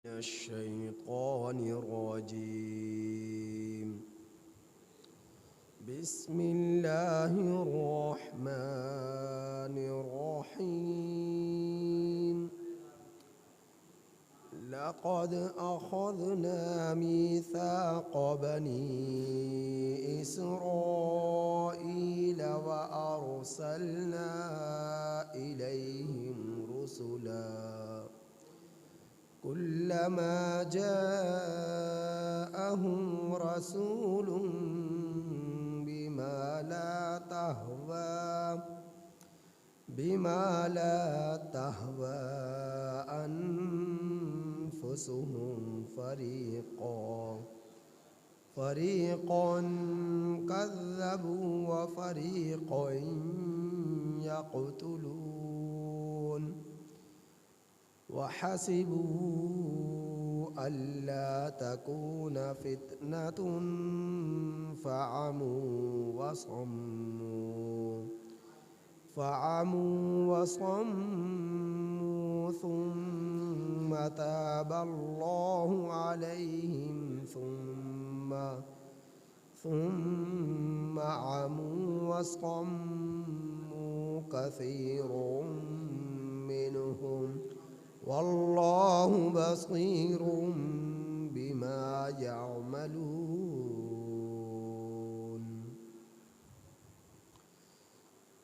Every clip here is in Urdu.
الشيطان الرجيم. بسم الله الرحمن الرحيم. لقد أخذنا ميثاق بني إسرائيل وأرسلنا إليهم رسلا كلما جاءهم رسول بما لا تهوى أنفسهم فريقا كذبوا وفريقا يقتلون وحسبوا ألا تكون فتنة فعموا وصموا ثم تاب الله عليهم ثم عموا وصموا كثير منهم والله بصير بما يعملون۔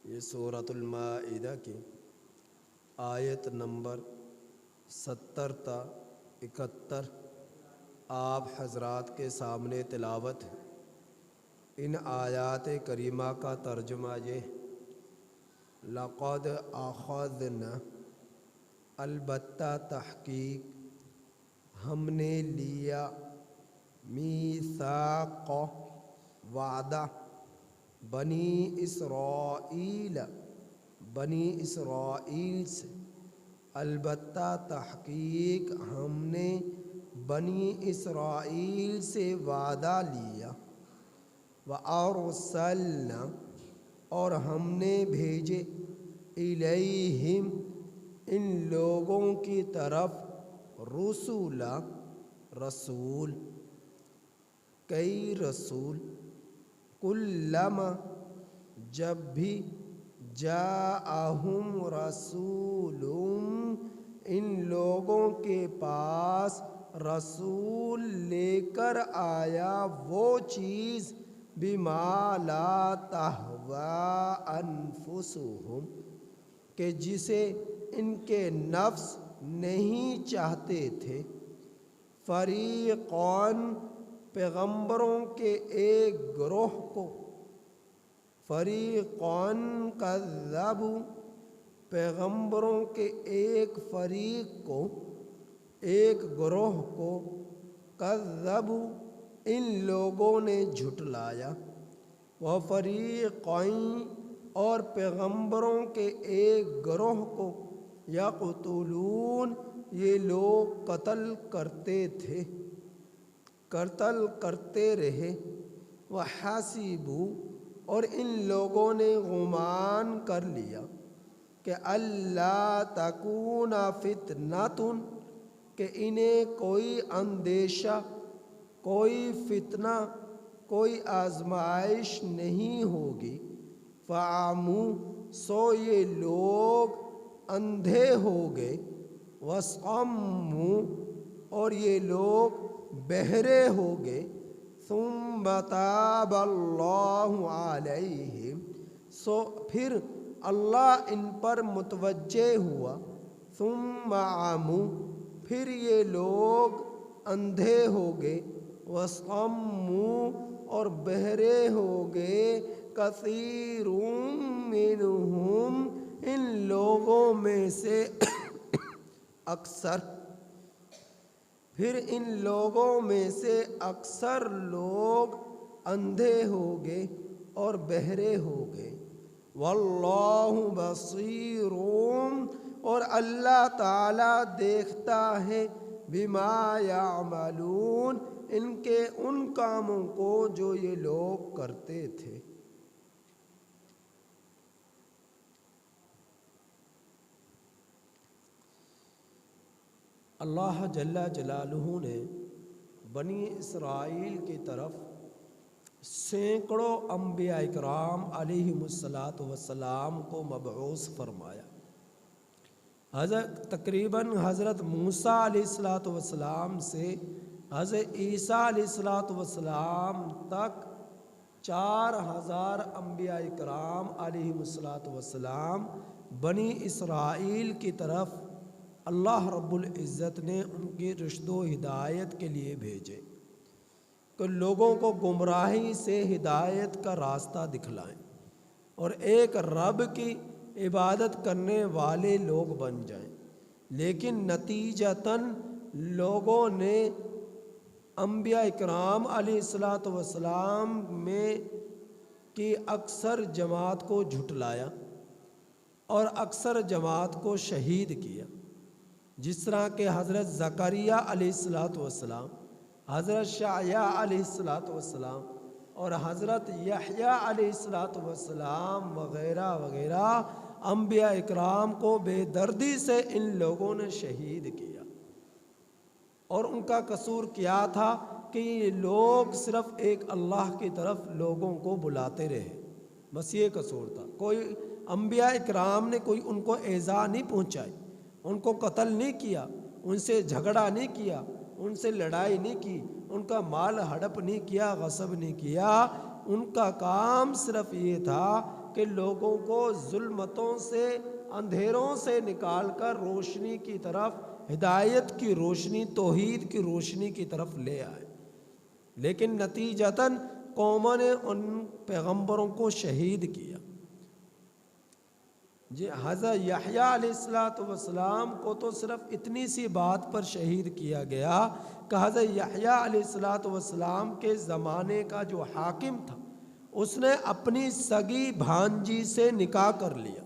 یہ سورۃ المائدہ کی آیت نمبر 70 تا 71 آپ حضرات کے سامنے تلاوت ہے۔ ان آیات کریمہ کا ترجمہ یہ: لقد اخذنا، البتہ تحقیق، ہم نے لیا، میثاق، وعدہ، بنی اسرائیل سے، البتہ تحقیق ہم نے بنی اسرائیل سے وعدہ لیا، وَأَرْسَلْنَا، اور ہم نے بھیجے، الیہم، ان لوگوں کی طرف، رسول، کئی رسول، کلما، جب بھی، جاءہم رسول، ان لوگوں کے پاس رسول لے کر آیا وہ چیز، بما لا تہوی انفسہم، کہ جسے ان کے نفس نہیں چاہتے تھے، فریقان، پیغمبروں کے ایک گروہ کو، فریقان کذبوا، پیغمبروں کے ایک فریق کو، ایک گروہ کو، کذبوا، ان لوگوں نے جھٹلایا، وفریقین، اور پیغمبروں کے ایک گروہ کو، یقتلون، یہ لوگ قتل کرتے رہے، وحسبوا، اور ان لوگوں نے گمان کر لیا کہ اللہ تکون فتنۃ، کہ انہیں کوئی اندیشہ، کوئی فتنہ، کوئی آزمائش نہیں ہوگی، فعموا، سو یہ لوگ اندھے ہو گئے، وصموا، اور یہ لوگ بہرے ہو گئے، ثم تاب اللہ علیہم، سو پھر اللہ ان پر متوجہ ہوا، ثم عموا، پھر یہ لوگ اندھے ہو گئے، وصموا، اور بہرے ہو گئے، کثیر منہم، ان لوگوں میں سے اکثر، پھر ان لوگوں میں سے اکثر لوگ اندھے ہو گئے اور بہرے ہو گئے، واللہ بصیر، اور اللہ تعالیٰ دیکھتا ہے، بما یعملون، ان کے ان کاموں کو جو یہ لوگ کرتے تھے۔ اللہ جل جلالہ نے بنی اسرائیل کی طرف سینکڑوں انبیاء اکرام علیہم الصلاۃ والسلام کو مبعوث فرمایا۔ تقریباً حضرت موسیٰ علیہ الصلاۃ والسلام سے حضرت عیسیٰ علیہ الصلاۃ والسلام تک 4000 انبیاء اکرام علیہم الصلاۃ والسلام بنی اسرائیل کی طرف اللہ رب العزت نے ان کی رشد و ہدایت کے لیے بھیجے کہ لوگوں کو گمراہی سے ہدایت کا راستہ دکھلائیں اور ایک رب کی عبادت کرنے والے لوگ بن جائیں۔ لیکن نتیجتاً لوگوں نے انبیاء اکرام علیہ الصلاۃ والسلام میں کی اکثر جماعت کو جھٹلایا اور اکثر جماعت کو شہید کیا، جس طرح کہ حضرت زکریا علیہ الصلاۃ والسلام، حضرت شعیاء علیہ الصلاۃ والسلام اور حضرت یحییٰ علیہ الصلاۃ والسلام وغیرہ وغیرہ انبیاء اکرام کو بے دردی سے ان لوگوں نے شہید کیا۔ اور ان کا قصور کیا تھا کہ یہ لوگ صرف ایک اللہ کی طرف لوگوں کو بلاتے رہے، بس یہ قصور تھا۔ کوئی انبیاء اکرام نے کوئی ان کو ایذا نہیں پہنچائی، ان کو قتل نہیں کیا، ان سے جھگڑا نہیں کیا، ان سے لڑائی نہیں کی، ان کا مال ہڑپ نہیں کیا، غصب نہیں کیا۔ ان کا کام صرف یہ تھا کہ لوگوں کو ظلمتوں سے، اندھیروں سے نکال کر روشنی کی طرف، ہدایت کی روشنی، توحید کی روشنی کی طرف لے آئے۔ لیکن نتیجتاً قوموں نے ان پیغمبروں کو شہید کیا۔ جی حضرت یحییٰ علیہ الصلاۃ والسلام کو تو صرف اتنی سی بات پر شہید کیا گیا کہ حضرت یحییٰ علیہ الصلاۃ والسلام کے زمانے کا جو حاکم تھا اس نے اپنی سگی بھانجی سے نکاح کر لیا۔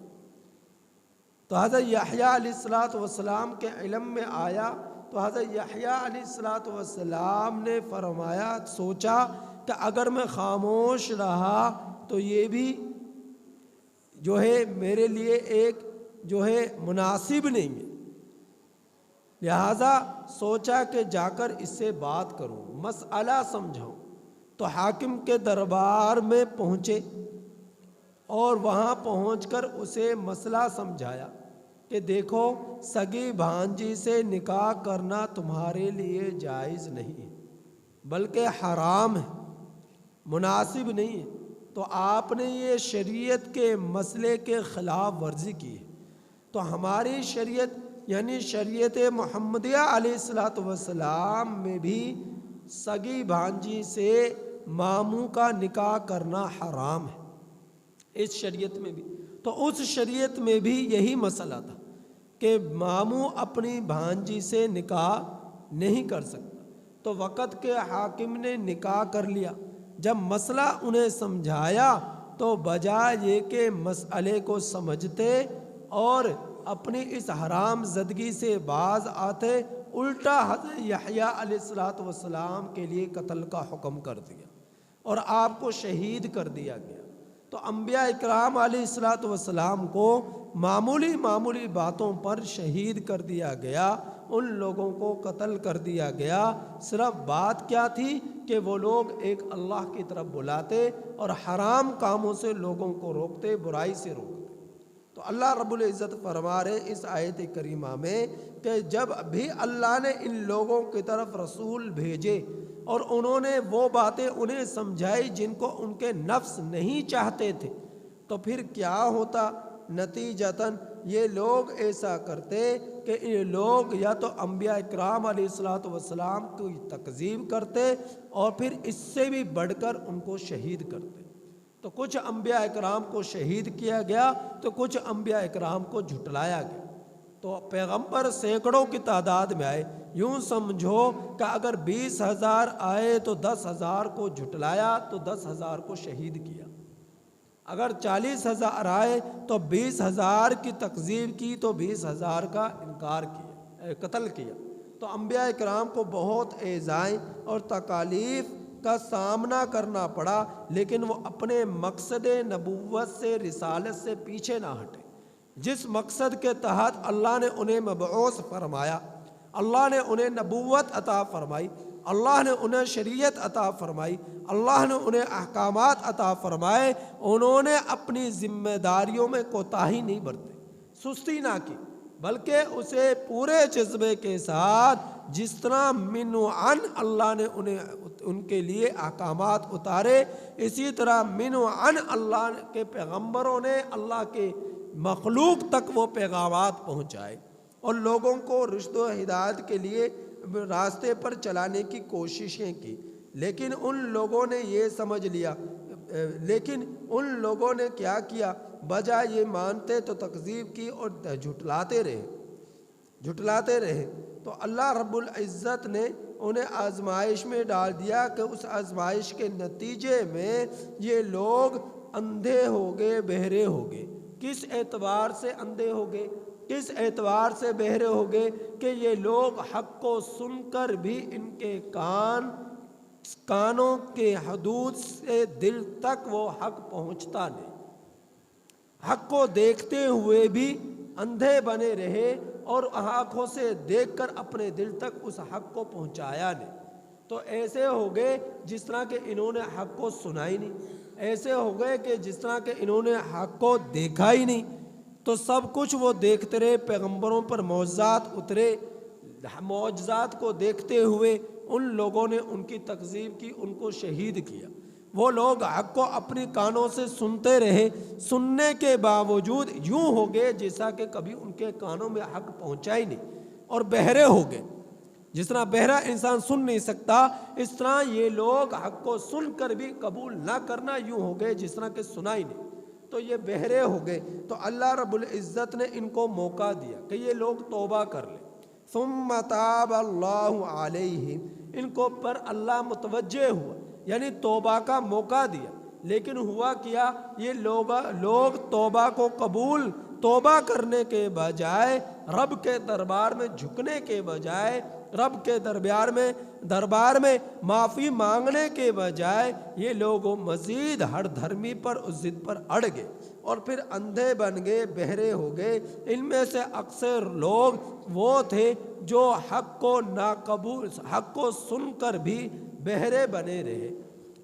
تو حضرت یحییٰ علیہ الصلاۃ والسلام کے علم میں آیا تو حضرت یحییٰ علیہ الصلاۃ والسلام نے فرمایا، سوچا کہ اگر میں خاموش رہا تو یہ بھی جو ہے میرے لیے ایک جو ہے مناسب نہیں ہے، لہذا سوچا کہ جا کر اس سے بات کروں، مسئلہ سمجھاؤں۔ تو حاکم کے دربار میں پہنچے اور وہاں پہنچ کر اسے مسئلہ سمجھایا کہ دیکھو سگی بھانجی سے نکاح کرنا تمہارے لیے جائز نہیں ہے بلکہ حرام ہے، مناسب نہیں ہے۔ تو آپ نے یہ شریعت کے مسئلے کے خلاف ورزی کی ہے۔ تو ہماری شریعت یعنی شریعت محمدیہ علیہ الصلاۃ والسلام میں بھی سگی بھانجی سے ماموں کا نکاح کرنا حرام ہے، اس شریعت میں بھی۔ تو اس شریعت میں بھی یہی مسئلہ تھا کہ ماموں اپنی بھانجی سے نکاح نہیں کر سکتا۔ تو وقت کے حاکم نے نکاح کر لیا۔ جب مسئلہ انہیں سمجھایا تو بجائے یہ کہ مسئلے کو سمجھتے اور اپنی اس حرام زدگی سے باز آتے، الٹا حضرت یحییٰ علیہ الصلاۃ والسلام کے لیے قتل کا حکم کر دیا اور آپ کو شہید کر دیا گیا۔ تو انبیاء اکرام علیہ الصلاۃ والسلام کو معمولی باتوں پر شہید کر دیا گیا، ان لوگوں کو قتل کر دیا گیا۔ صرف بات کیا تھی کہ وہ لوگ ایک اللہ کی طرف بلاتے اور حرام کاموں سے لوگوں کو روکتے، برائی سے روکتے۔ تو اللہ رب العزت فرما رہے اس آیت کریمہ میں کہ جب بھی اللہ نے ان لوگوں کی طرف رسول بھیجے اور انہوں نے وہ باتیں انہیں سمجھائی جن کو ان کے نفس نہیں چاہتے تھے، تو پھر کیا ہوتا؟ نتیجتاً یہ لوگ ایسا کرتے کہ یہ لوگ یا تو انبیاء اکرام علیہ الصلاۃ والسلام کی تکذیب کرتے اور پھر اس سے بھی بڑھ کر ان کو شہید کرتے۔ تو کچھ انبیاء اکرام کو شہید کیا گیا تو کچھ انبیاء اکرام کو جھٹلایا گیا۔ تو پیغمبر سینکڑوں کی تعداد میں آئے، یوں سمجھو کہ اگر 20,000 آئے تو 10,000 کو جھٹلایا تو 10,000 کو شہید کیا، اگر 40,000 آئے تو 20,000 کی تکذیب کی تو 20,000 کا انکار کیا، قتل کیا۔ تو انبیاء کرام کو بہت ایذائیں اور تکالیف کا سامنا کرنا پڑا، لیکن وہ اپنے مقصد نبوت سے، رسالت سے پیچھے نہ ہٹے۔ جس مقصد کے تحت اللہ نے انہیں مبعوث فرمایا اللہ نے انہیں نبوت عطا فرمائی، اللہ نے انہیں شریعت عطا فرمائی، اللہ نے انہیں احکامات عطا فرمائے، انہوں نے اپنی ذمہ داریوں میں کوتاہی نہیں برتے، سستی نہ کی، بلکہ اسے پورے جذبے کے ساتھ، جس طرح من عن اللہ نے ان کے لیے احکامات اتارے، اسی طرح من عن اللہ کے پیغمبروں نے اللہ کے مخلوق تک وہ پیغامات پہنچائے اور لوگوں کو رشد و ہدایت کے لیے راستے پر چلانے کی کوششیں کی، لیکن ان لوگوں نے یہ سمجھ لیا، لیکن ان لوگوں نے کیا کیا، بجائے یہ مانتے تو تکذیب کی اور جھٹلاتے رہے، تو اللہ رب العزت نے انہیں آزمائش میں ڈال دیا کہ اس آزمائش کے نتیجے میں یہ لوگ اندھے ہو گئے، بہرے ہو گئے۔ کس اعتبار سے اندھے ہو گئے، کس اعتبار سے بہرے ہو گئے کہ یہ لوگ حق کو سن کر بھی ان کے کانوں کے حدود سے دل تک وہ حق پہنچتا نہیں، حق کو دیکھتے ہوئے بھی اندھے بنے رہے اور آنکھوں سے دیکھ کر اپنے دل تک اس حق کو پہنچایا نہیں۔ تو ایسے ہو گئے جس طرح کہ انہوں نے حق کو سنا ہی نہیں، ایسے ہو گئے کہ جس طرح کہ انہوں نے حق کو دیکھا ہی نہیں۔ تو سب کچھ وہ دیکھتے رہے، پیغمبروں پر معجزات اترے، معجزات کو دیکھتے ہوئے ان لوگوں نے ان کی تکذیب کی، ان کو شہید کیا۔ وہ لوگ حق کو اپنی کانوں سے سنتے رہے، سننے کے باوجود یوں ہو گئے جیسا کہ کبھی ان کے کانوں میں حق پہنچا ہی نہیں، اور بہرے ہو گئے۔ جس طرح بہرا انسان سن نہیں سکتا، اس طرح یہ لوگ حق کو سن کر بھی قبول نہ کرنا یوں ہو گئے جس طرح کہ سنا ہی نہیں، تو یہ بہرے ہو گئے۔ تو اللہ رب العزت نے ان کو موقع دیا کہ یہ لوگ توبہ کر لیں۔ ثم تاب اللہ علیہم، ان کو پر اللہ متوجہ ہوا، یعنی توبہ کا موقع دیا، لیکن ہوا کیا، یہ لوگ توبہ کو قبول، توبہ کرنے کے بجائے، رب کے دربار میں جھکنے کے بجائے، رب کے دربار میں معافی مانگنے کے بجائے، یہ لوگ مزید ہر دھرمی پر اس ضد پر اڑ گئے اور پھر اندھے بن گئے، بہرے ہو گئے۔ ان میں سے اکثر لوگ وہ تھے جو حق کو سن کر بھی بہرے بنے رہے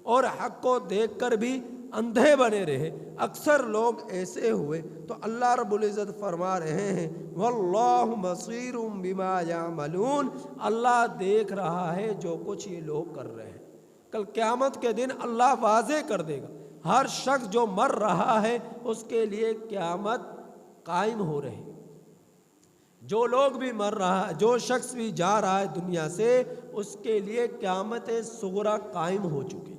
اور حق کو دیکھ کر بھی اندھے بنے رہے، اکثر لوگ ایسے ہوئے۔ تو اللہ رب العزت فرما رہے ہیں واللہ بصیر بما یعملون، اللہ دیکھ رہا ہے جو کچھ یہ لوگ کر رہے ہیں۔ کل قیامت کے دن اللہ واضح کر دے گا، ہر شخص جو مر رہا ہے اس کے لیے قیامت قائم ہو رہی، جو لوگ بھی مر رہا، جو شخص بھی جا رہا ہے دنیا سے، اس کے لیے قیامت صغریٰ قائم ہو چکی،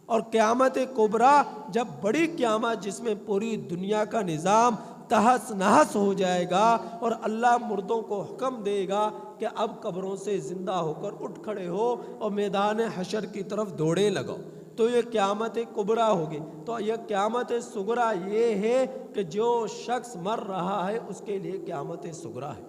اور قیامت کبریٰ جب بڑی قیامت جس میں پوری دنیا کا نظام تہس نہس ہو جائے گا اور اللہ مردوں کو حکم دے گا کہ اب قبروں سے زندہ ہو کر اٹھ کھڑے ہو اور میدان حشر کی طرف دوڑے لگاؤ، تو یہ قیامت کبریٰ ہوگی۔ تو یہ قیامت صغریٰ یہ ہے کہ جو شخص مر رہا ہے اس کے لیے قیامت صغریٰ ہے،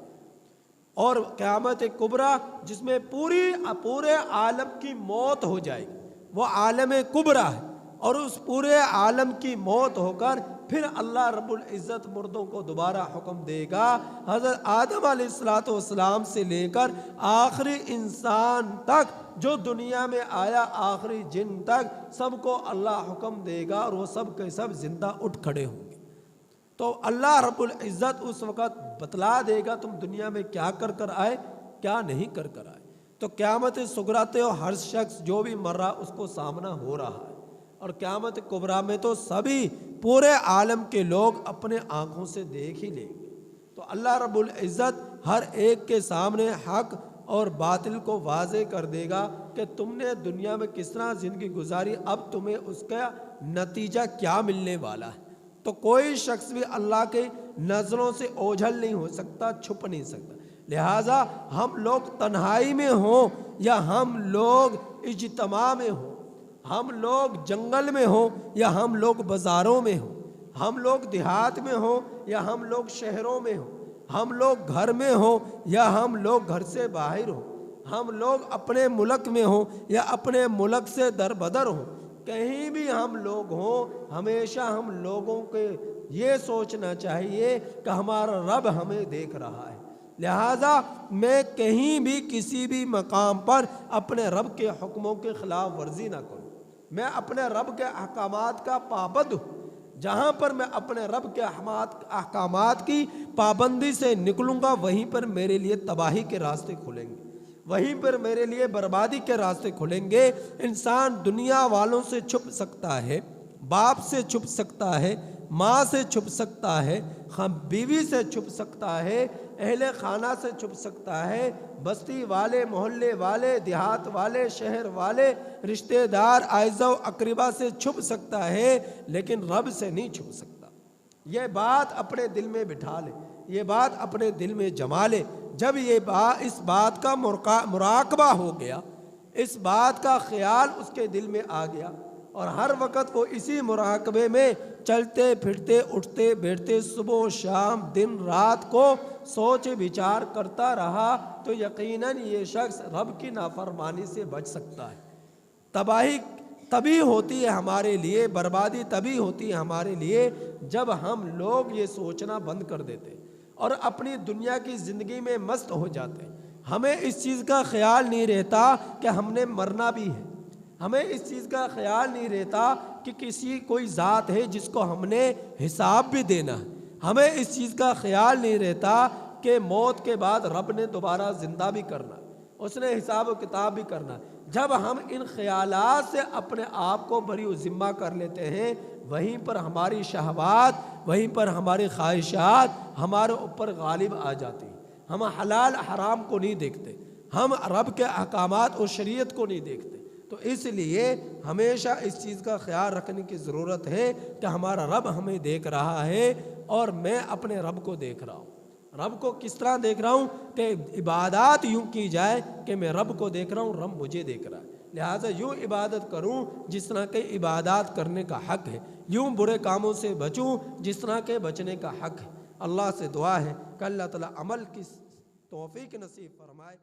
اور قیامت کبریٰ جس میں پورے عالم کی موت ہو جائے گی، وہ عالم کبریٰ ہے، اور اس پورے عالم کی موت ہو کر پھر اللہ رب العزت مردوں کو دوبارہ حکم دے گا۔ حضرت آدم علیہ السلام سے لے کر آخری انسان تک جو دنیا میں آیا، آخری جن تک، سب کو اللہ حکم دے گا اور وہ سب کے سب زندہ اٹھ کھڑے ہوں گے۔ تو اللہ رب العزت اس وقت بتلا دے گا تم دنیا میں کیا کر کر آئے، کیا نہیں کر کر آئے۔ تو قیامت صغریٰ تو ہر شخص جو بھی مر رہا اس کو سامنا ہو رہا ہے، اور قیامت کبریٰ میں تو سبھی پورے عالم کے لوگ اپنے آنکھوں سے دیکھ ہی لیں گے۔ تو اللہ رب العزت ہر ایک کے سامنے حق اور باطل کو واضح کر دے گا کہ تم نے دنیا میں کس طرح زندگی گزاری، اب تمہیں اس کا نتیجہ کیا ملنے والا ہے۔ تو کوئی شخص بھی اللہ کے نظروں سے اوجھل نہیں ہو سکتا، چھپ نہیں سکتا۔ لہٰذا ہم لوگ تنہائی میں ہوں یا ہم لوگ اجتماع میں ہوں، ہم لوگ جنگل میں ہوں یا ہم لوگ بازاروں میں ہوں، ہم لوگ دیہات میں ہوں یا ہم لوگ شہروں میں ہوں، ہم لوگ گھر میں ہوں یا ہم لوگ گھر سے باہر ہوں، ہم لوگ اپنے ملک میں ہوں یا اپنے ملک سے در بدر ہوں، کہیں بھی ہم لوگ ہوں، ہمیشہ ہم لوگوں کے یہ سوچنا چاہیے کہ ہمارا رب ہمیں دیکھ رہا ہے، لہٰذا میں کہیں بھی کسی بھی مقام پر اپنے رب کے حکموں کے خلاف ورزی نہ کروں، میں اپنے رب کے احکامات کا پابند ہوں۔ جہاں پر میں اپنے رب کے احکامات کی پابندی سے نکلوں گا وہیں پر میرے لیے تباہی کے راستے کھلیں گے، وہیں پر میرے لیے بربادی کے راستے کھلیں گے۔ انسان دنیا والوں سے چھپ سکتا ہے، باپ سے چھپ سکتا ہے، ماں سے چھپ سکتا ہے، بیوی سے چھپ سکتا ہے، اہل خانہ سے چھپ سکتا ہے، بستی والے، محلے والے، دیہات والے، شہر والے، رشتہ دار، اعزا و اقربا سے چھپ سکتا ہے، لیکن رب سے نہیں چھپ سکتا۔ یہ بات اپنے دل میں بٹھا لے، یہ بات اپنے دل میں جما لے۔ جب اس بات کا مراقبہ ہو گیا، اس بات کا خیال اس کے دل میں آ گیا، اور ہر وقت وہ اسی مراقبے میں چلتے پھرتے، اٹھتے بیٹھتے، صبح و شام، دن رات کو سوچ بچار کرتا رہا، تو یقیناً یہ شخص رب کی نافرمانی سے بچ سکتا ہے۔ تباہی تبھی ہوتی ہے ہمارے لیے، بربادی تبھی ہوتی ہے ہمارے لیے جب ہم لوگ یہ سوچنا بند کر دیتے اور اپنی دنیا کی زندگی میں مست ہو جاتے ہیں۔ ہمیں اس چیز کا خیال نہیں رہتا کہ ہم نے مرنا بھی ہے، ہمیں اس چیز کا خیال نہیں رہتا کہ کوئی ذات ہے جس کو ہم نے حساب بھی دینا ہے، ہمیں اس چیز کا خیال نہیں رہتا کہ موت کے بعد رب نے دوبارہ زندہ بھی کرنا، اس نے حساب و کتاب بھی کرنا۔ جب ہم ان خیالات سے اپنے آپ کو بری و ذمہ کر لیتے ہیں، وہیں پر ہماری شہوات، وہیں پر ہماری خواہشات ہمارے اوپر غالب آ جاتی ہیں۔ ہم حلال حرام کو نہیں دیکھتے، ہم رب کے احکامات اور شریعت کو نہیں دیکھتے۔ تو اس لیے ہمیشہ اس چیز کا خیال رکھنے کی ضرورت ہے کہ ہمارا رب ہمیں دیکھ رہا ہے اور میں اپنے رب کو دیکھ رہا ہوں۔ رب کو کس طرح دیکھ رہا ہوں کہ عبادات یوں کی جائے کہ میں رب کو دیکھ رہا ہوں، رب مجھے دیکھ رہا ہے، لہٰذا یوں عبادت کروں جس طرح کہ عبادات کرنے کا حق ہے، یوں برے کاموں سے بچوں جس طرح کے بچنے کا حق ہے۔ اللہ سے دعا ہے کہ اللہ تعالیٰ عمل کی توفیق نصیب فرمائے۔